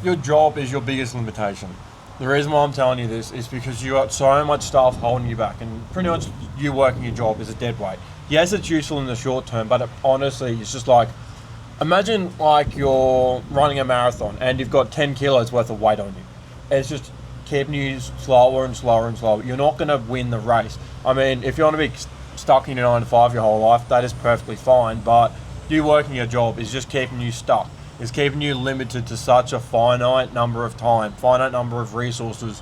your job is your biggest limitation. The reason why I'm telling you this is because you got so much stuff holding you back, and pretty much you working your job is a dead weight. Yes, it's useful in the short term, but honestly, it's just like, imagine like you're running a marathon and you've got 10 kilos worth of weight on you. It's just keeping you slower and slower and slower. You're not going to win the race. I mean, if you want to be stuck in your 9 to 5 your whole life, that is perfectly fine, but you working your job is just keeping you stuck. It's keeping you limited to such a finite number of time, finite number of resources.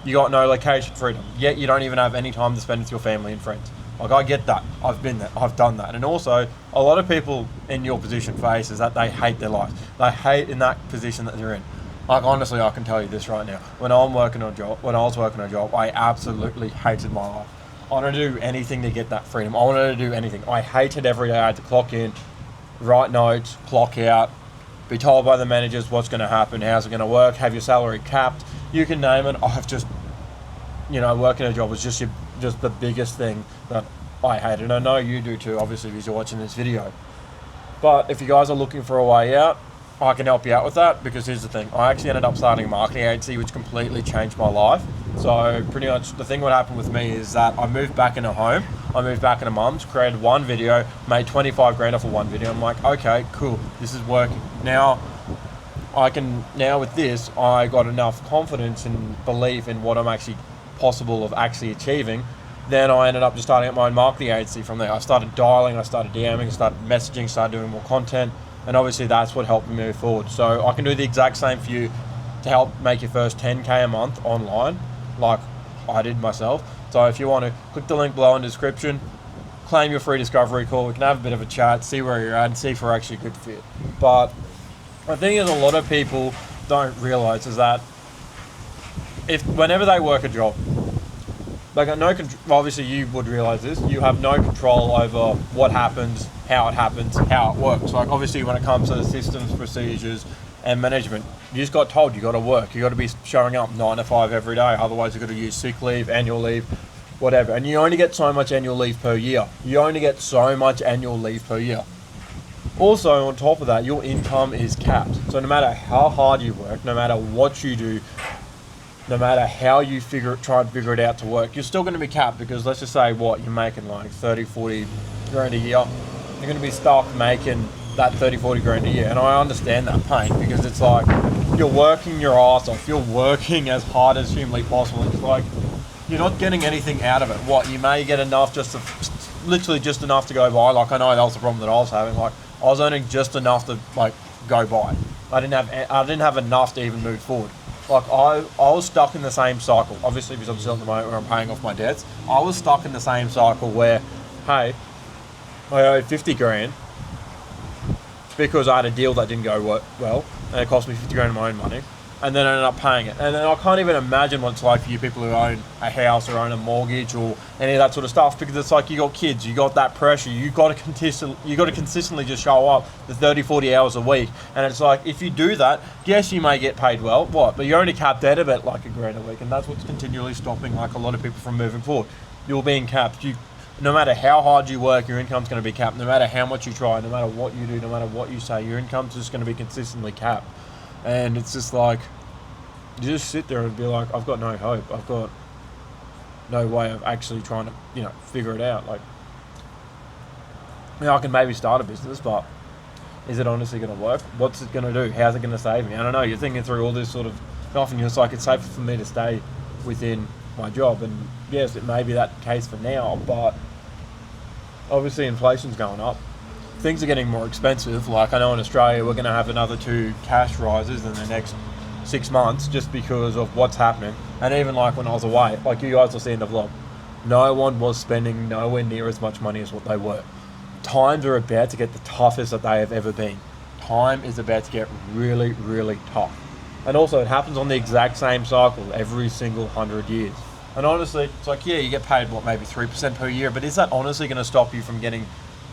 You got no location freedom, yet you don't even have any time to spend with your family and friends. Like, I get that. I've been there. I've done that. And also, a lot of people in your position face is that they hate their lives. They hate in that position that they're in. Like, honestly, I can tell you this right now. When I was working a job, I absolutely hated my life. I wanted to do anything to get that freedom. I wanted to do anything. I hated every day I had to clock in, write notes, clock out, be told by the managers what's going to happen, how's it going to work, have your salary capped. You can name it. I've just, working a job was just the biggest thing that I hated. And I know you do too, obviously, because you're watching this video. But if you guys are looking for a way out, I can help you out with that, because here's the thing. I actually ended up starting a marketing agency, which completely changed my life. So pretty much the thing what happened with me is that I moved back into home. I moved back into mum's, created one video, made 25 grand off of one video. I'm like, okay, cool, this is working. Now with this, I got enough confidence and belief in what I'm actually possible of actually achieving. Then I ended up just starting up my own marketing agency from there. I started dialing, I started DMing, I started messaging, started doing more content. And obviously that's what helped me move forward. So I can do the exact same for you to help make your first 10K a month online, like I did myself. So if you want to, click the link below in the description, claim your free discovery call. We can have a bit of a chat, see where you're at, and see if we're actually a good fit. But the thing is, a lot of people don't realize is that whenever they work a job, they got no control. Obviously you would realize this, you have no control over what happens, how it works. Like, obviously when it comes to the systems, procedures and management, you just got told you got to work, you got to be showing up 9 to 5 every day, otherwise you got to use sick leave, annual leave, whatever. And you only get so much annual leave per year. Also, on top of that, your income is capped. So no matter how hard you work, no matter what you do, no matter how you try and figure it out to work, you're still going to be capped, because let's just say you're making like 30, 40 grand a year. You're going to be stuck making that 30, 40 grand a year. And I understand that pain, because it's like you're working your ass off. You're working as hard as humanly possible. It's like you're not getting anything out of it. You may get enough, literally just enough to go by. Like, I know that was the problem that I was having. Like, I was earning just enough to go by. I didn't have enough to even move forward. Like, I was stuck in the same cycle. Obviously, because I'm still at the moment where I'm paying off my debts. I was stuck in the same cycle where, hey, I owed 50 grand because I had a deal that didn't go well, and it cost me 50 grand of my own money, and then I ended up paying it. And then I can't even imagine what it's like for you people who own a house or own a mortgage or any of that sort of stuff, because it's like you got kids, you got that pressure, you got to consistently just show up the 30, 40 hours a week. And it's like, if you do that, yes, you may get paid well, but you're only capped at about like $1 grand a week, and that's what's continually stopping like a lot of people from moving forward. You're being capped. No matter how hard you work, your income's going to be capped. No matter how much you try, no matter what you do, no matter what you say, your income's just going to be consistently capped. And it's just like, you just sit there and be like, I've got no hope. I've got no way of actually trying to, figure it out. Like, I can maybe start a business, but is it honestly going to work? What's it going to do? How's it going to save me? I don't know. You're thinking through all this sort of stuff, and you're just like, it's safer for me to stay within my job. And yes, it may be that case for now, but obviously inflation's going up. Things are getting more expensive. Like, I know in Australia we're going to have another 2 cash rises in the next 6 months just because of what's happening. And even like when I was away, like you guys will see in the vlog, no one was spending nowhere near as much money as what they were. Times are about to get the toughest that they have ever been. Time is about to get really, really tough. And also it happens on the exact same cycle every single 100 years. And honestly, it's like, yeah, you get paid, maybe 3% per year, but is that honestly going to stop you from getting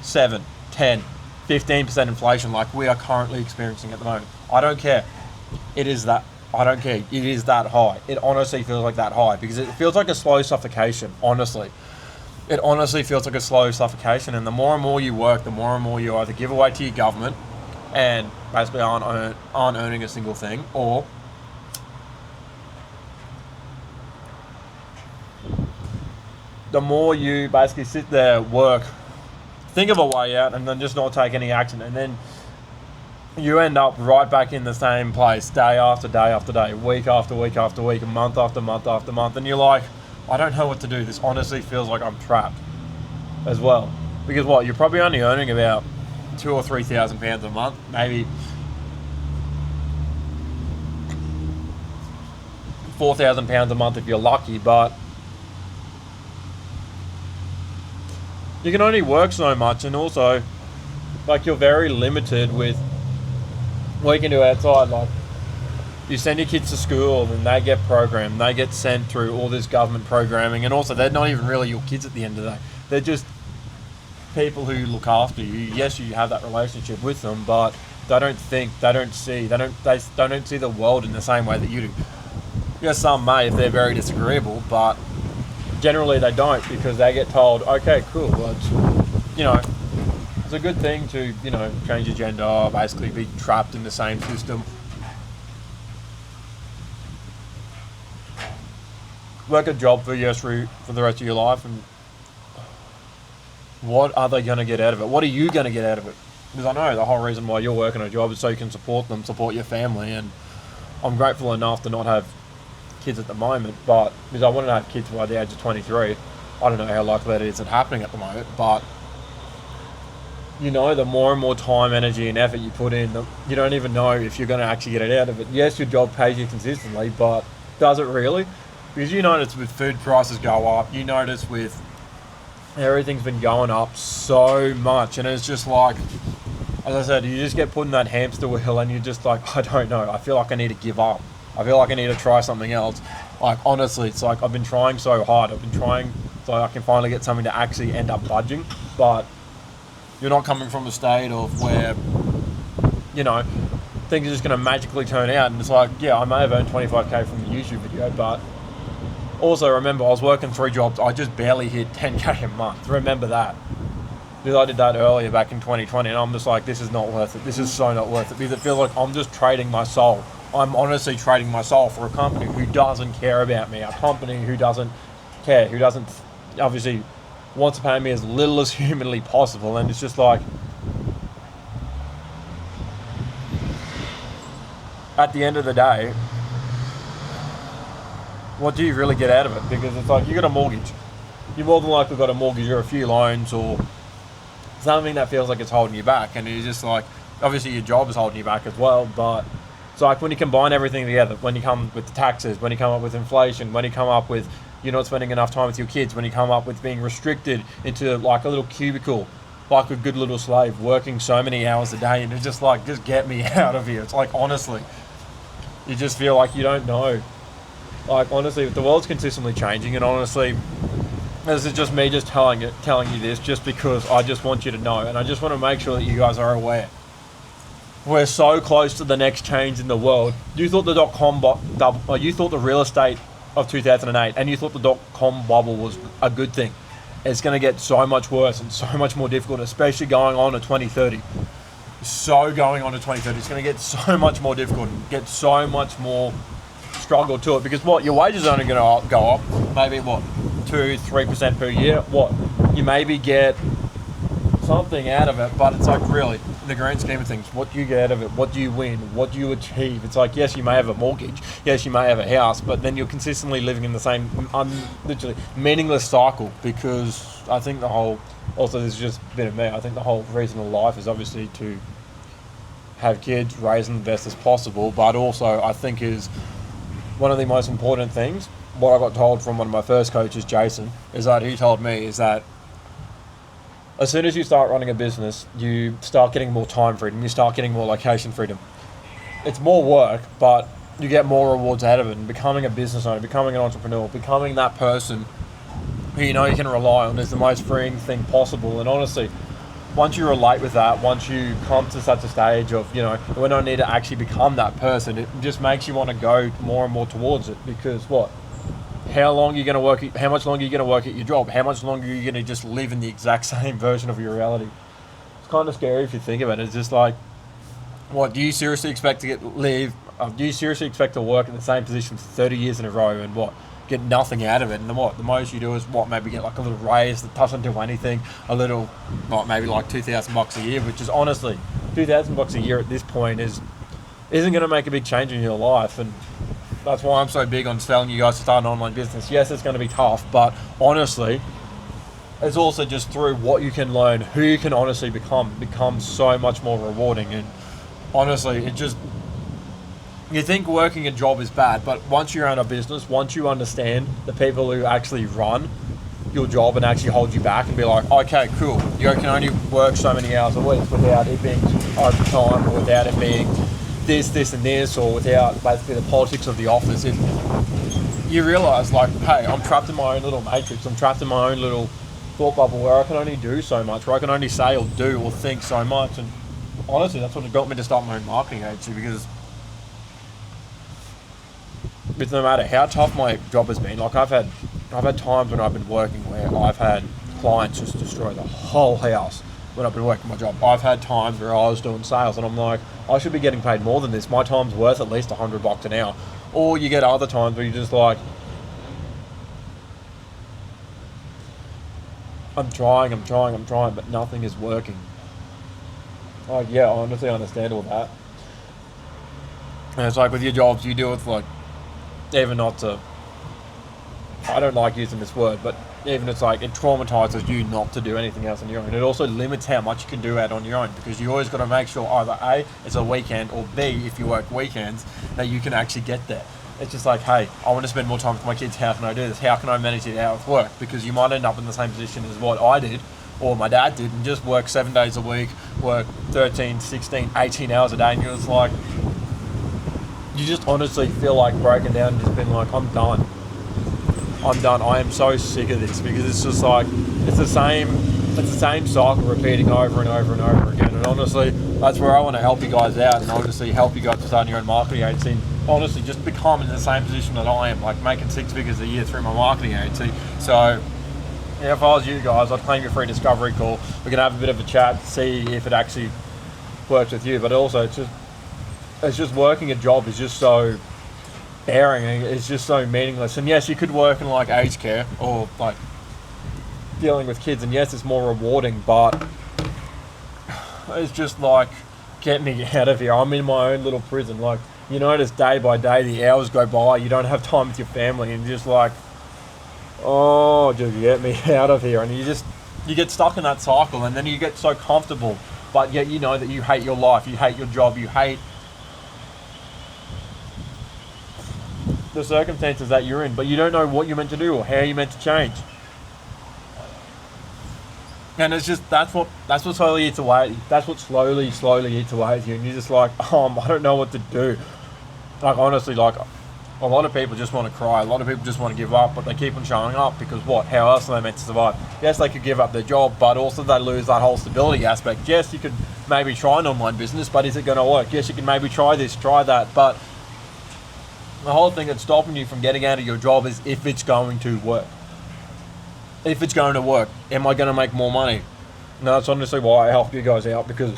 7, 10, 15% inflation like we are currently experiencing at the moment? I don't care. I don't care. It is that high. It honestly feels like that high, because it feels like a slow suffocation, honestly. It honestly feels like a slow suffocation, and the more and more you work, the more and more you either give away to your government, and basically aren't earning a single thing, or the more you basically sit there, work, think of a way out, and then just not take any action, and then you end up right back in the same place day after day after day, week after week after week, month after month after month, and you're like, I don't know what to do. This honestly feels like I'm trapped as well. Because what, you're probably only earning about £2,000 or £3,000 a month, maybe £4,000 a month if you're lucky, but you can only work so much, and also, like, you're very limited with what you can do outside. Like, you send your kids to school and they get programmed, they get sent through all this government programming, and also they're not even really your kids at the end of the day. They're just people who look after you. Yes, you have that relationship with them, but they don't think, they don't see the world in the same way that you do. Yes, some may if they're very disagreeable, but generally they don't, because they get told, okay, cool, well, it's a good thing to, change your gender, basically be trapped in the same system. Work a job for the rest of your life, and what are they going to get out of it? What are you going to get out of it? Because I know the whole reason why you're working a job is so you can support them, support your family, and I'm grateful enough to not have kids at the moment, but because I wanted to have kids by the age of 23. I don't know how likely that is happening at the moment, but the more and more time, energy and effort you put in, you don't even know if you're going to actually get it out of it. Yes, your job pays you consistently, but does it really? Because you notice with food prices go up, you notice with everything's been going up so much, and it's just like, as I said, you just get put in that hamster wheel, and you're just like, I don't know, I feel like I need to give up. I feel like I need to try something else. Like, honestly, it's like I've been trying so hard. I've been trying so I can finally get something to actually end up budging, but you're not coming from a state of where, things are just going to magically turn out, and it's like, yeah, I may have earned 25k from the YouTube video, but also remember, I was working 3 jobs. I just barely hit 10k a month. Remember that. Because I did that earlier back in 2020, and I'm just like, this is not worth it. This is so not worth it, because it feels like I'm just trading my soul. I'm honestly trading my soul for a company who doesn't care about me, a company who doesn't care, who doesn't, obviously, wants to pay me as little as humanly possible, and it's just like, at the end of the day, what do you really get out of it? Because it's like, you got a mortgage. You more than likely got a mortgage or a few loans or something that feels like it's holding you back, and it's just like, obviously your job is holding you back as well, but it's like when you combine everything together, when you come with the taxes, when you come up with inflation, when you come up with you're not spending enough time with your kids, when you come up with being restricted into like a little cubicle, like a good little slave, working so many hours a day, and it's just like, just get me out of here. It's like, honestly, you just feel like you don't know. Like, honestly, the world's consistently changing, and honestly, this is just me just telling you this just because I just want you to know, and I just want to make sure that you guys are aware. We're so close to the next change in the world. You thought the you thought the real estate of 2008, and you thought the dot-com bubble was a good thing. It's going to get so much worse and so much more difficult, especially going on to 2030. So going on to 2030, it's going to get so much more difficult and get so much more struggle to it, because your wages are only going to go up, maybe 2-3% per year. You maybe get something out of it, but it's like, really, in the grand scheme of things, what do you get out of it? What do you win? What do you achieve? It's like, yes, you may have a mortgage, yes, you may have a house, but then you're consistently living in the same literally meaningless cycle. Because I think also this is just a bit of me, I think the whole reason of life is obviously to have kids, raise them the best as possible, but also I think is one of the most important things. What I got told from one of my first coaches, Jason, is that he told me is that as soon as you start running a business, you start getting more time freedom, you start getting more location freedom. It's more work, but you get more rewards out of it. And becoming a business owner, becoming an entrepreneur, becoming that person who you can rely on is the most freeing thing possible. And honestly, once you relate with that, once you come to such a stage of, we don't need to actually become that person, it just makes you want to go more and more towards it. Because how long are you going to work? How much longer are you going to work at your job? How much longer are you going to just live in the exact same version of your reality? It's kind of scary if you think about it. It's just like, What do you seriously expect to leave? Do you seriously expect to work in the same position for 30 years in a row and what get nothing out of it? And then what the most you do is what maybe get like a little raise that doesn't do anything, a little what maybe like $2,000 a year, which is honestly $2,000 a year at this point isn't going to make a big change in your life. And that's why I'm so big on telling you guys to start an online business. Yes, it's going to be tough, but honestly, it's also just through what you can learn, who you can honestly becomes so much more rewarding. And honestly, it just, you think working a job is bad, but once you own a business, once you understand the people who actually run your job and actually hold you back and be like, okay, cool, you can only work so many hours a week without it being overtime or without it being this and this, or without basically the politics of the office. If you realize like, hey, I'm trapped in my own little matrix, I'm trapped in my own little thought bubble where I can only do so much, where I can only say or do or think so much. And honestly, that's what got me to start my own marketing agency, because with no matter how tough my job has been, like I've had times when I've been working where I've had clients just destroy the whole house when I've been working my job. I've had times where I was doing sales and I'm like, I should be getting paid more than this. My time's worth at least $100 an hour. Or you get other times where you're just like, I'm trying, but nothing is working. Oh yeah, I honestly understand all that. And it's like with your jobs, you deal with like, even not to, I don't like using this word, but even it's like it traumatizes you not to do anything else on your own. It also limits how much you can do out on your own, because you always got to make sure either A, it's a weekend, or B, if you work weekends, that you can actually get there. It's just like, hey, I want to spend more time with my kids. How can I do this? How can I manage it out with work? Because you might end up in the same position as what I did or my dad did, and just work 7 days a week, work 13, 16, 18 hours a day, and you're just like, you just honestly feel like breaking down and just being like, I'm done. I am so sick of this, because it's just like, it's the same cycle repeating over and over and over again. And honestly, that's where I want to help you guys out, and obviously help you guys to start your own marketing agency. And honestly, just become in the same position that I am, like making 6 figures a year through my marketing agency. So yeah, if I was you guys, I'd claim your free discovery call. We can have a bit of a chat, see if it actually works with you. But also, it's just working a job is just so bearing, and it's just so meaningless. And yes, you could work in like aged care or like dealing with kids, and yes, it's more rewarding, but it's just like, get me out of here. I'm in my own little prison. Like, you notice day by day the hours go by, you don't have time with your family, and just like, oh, just get me out of here. And you get stuck in that cycle, and then you get so comfortable, but yet you know that you hate your life, you hate your job, you hate the circumstances that you're in, but you don't know what you're meant to do or how you're meant to change. And it's just, that's what slowly eats away. That's what slowly eats away at you, and you're just like, I don't know what to do. Like honestly, like a lot of people just want to cry. A lot of people just want to give up, but they keep on showing up because what? How else are they meant to survive? Yes, they could give up their job, but also they lose that whole stability aspect. Yes, you could maybe try an online business, but is it going to work? Yes, you can maybe try this, try that, but the whole thing that's stopping you from getting out of your job is if it's going to work. If it's going to work, am I going to make more money? No, that's honestly why I help you guys out, because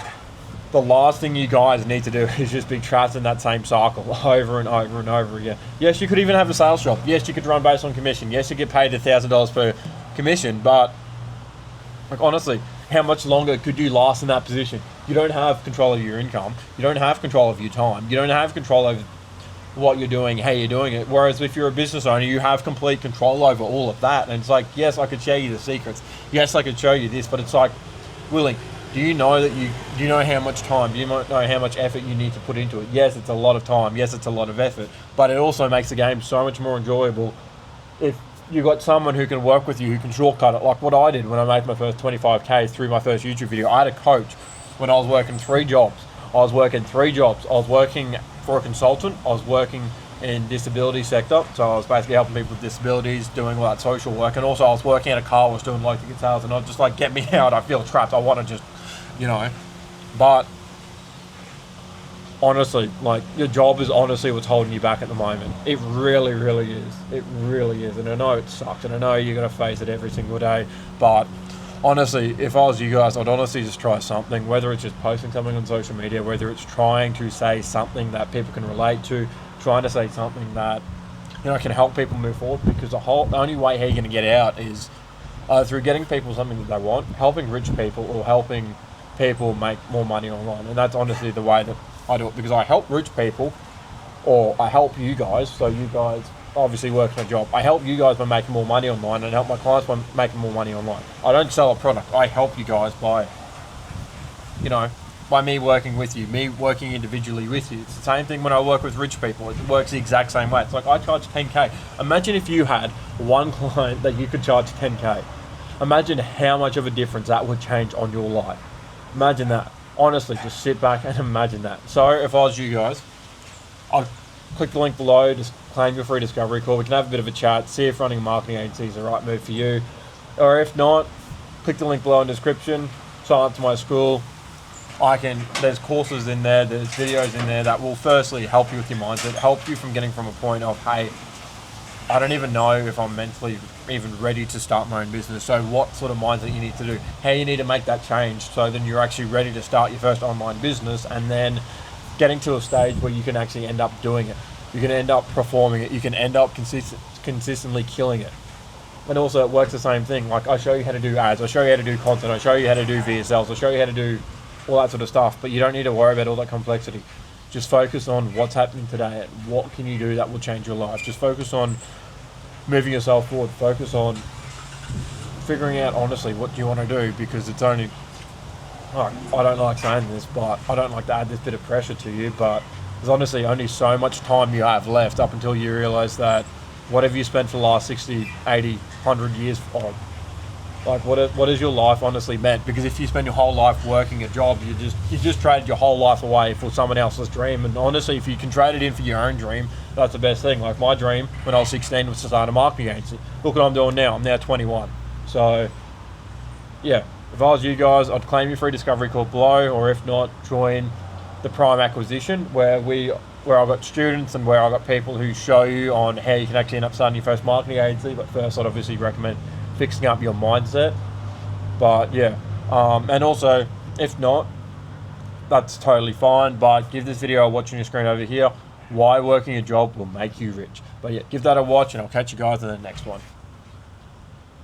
the last thing you guys need to do is just be trapped in that same cycle over and over and over again. Yes, you could even have a sales job. Yes, you could run based on commission. Yes, you get paid $1,000 per commission, but like honestly, how much longer could you last in that position? You don't have control of your income. You don't have control of your time. You don't have control over what you're doing, how you're doing it. Whereas if you're a business owner, you have complete control over all of that. And it's like, yes, I could show you the secrets. Yes, I could show you this, but it's like, Willie, do you know how much time, do you know how much effort you need to put into it? Yes, it's a lot of time. Yes, it's a lot of effort, but it also makes the game so much more enjoyable if you've got someone who can work with you, who can shortcut it. Like what I did when I made my first 25K through my first YouTube video. I had a coach when I was working 3 jobs. I was working for a consultant. I was working in disability sector, so I was basically helping people with disabilities, doing all that social work, and also I was working at a car wash doing low ticket sales, and I was just like, get me out, I feel trapped, I want to just, but honestly, like, your job is honestly what's holding you back at the moment. It really, really is. It really is, and I know it sucks, and I know you're going to face it every single day, but honestly, if I was you guys, I'd honestly just try something, whether it's just posting something on social media, whether it's trying to say something that people can relate to, trying to say something that, can help people move forward, because the only way how you're going to get out is through getting people something that they want, helping rich people, or helping people make more money online. And that's honestly the way that I do it, because I help rich people, or I help you guys, so you guys obviously working a job. I help you guys by making more money online, and help my clients by making more money online. I don't sell a product. I help you guys by me working with you, me working individually with you. It's the same thing when I work with rich people. It works the exact same way. It's like I charge 10K. Imagine if you had one client that you could charge 10K. Imagine how much of a difference that would change on your life. Imagine that. Honestly, just sit back and imagine that. So if I was you guys, I'll click the link below, just claim your free discovery call. We can have a bit of a chat, see if running a marketing agency is the right move for you. Or if not, click the link below in the description, sign up to my school. There's courses in there, there's videos in there that will firstly help you with your mindset, help you from getting from a point of, hey, I don't even know if I'm mentally even ready to start my own business. So what sort of mindset you need to do, how you need to make that change, so then you're actually ready to start your first online business, and then getting to a stage where you can actually end up doing it. You can end up performing it. You can end up consistently killing it. And also it works the same thing. Like I show you how to do ads, I show you how to do content, I show you how to do VSLs, I show you how to do all that sort of stuff, but you don't need to worry about all that complexity. Just focus on what's happening today and what can you do that will change your life. Just focus on moving yourself forward. Focus on figuring out honestly what do you want to do, because it's only, I don't like saying this, but I don't like to add this bit of pressure to you, but there's honestly only so much time you have left up until you realize that whatever you spent for the last 60, 80, 100 years on, like what is your life honestly meant? Because if you spend your whole life working a job, you just traded your whole life away for someone else's dream. And honestly, if you can trade it in for your own dream, that's the best thing. Like my dream when I was 16 was to start a marketing agency. Look what I'm doing now. I'm now 21. So yeah, if I was you guys, I'd claim your free discovery call below, or if not, join the Prime Acquisition, where I've got students and where I've got people who show you on how you can actually end up starting your first marketing agency. But first, I'd obviously recommend fixing up your mindset. But yeah, and also if not, that's totally fine, but give this video a watch on your screen over here, why working a job will make you rich. But yeah, give that a watch, and I'll catch you guys in the next one.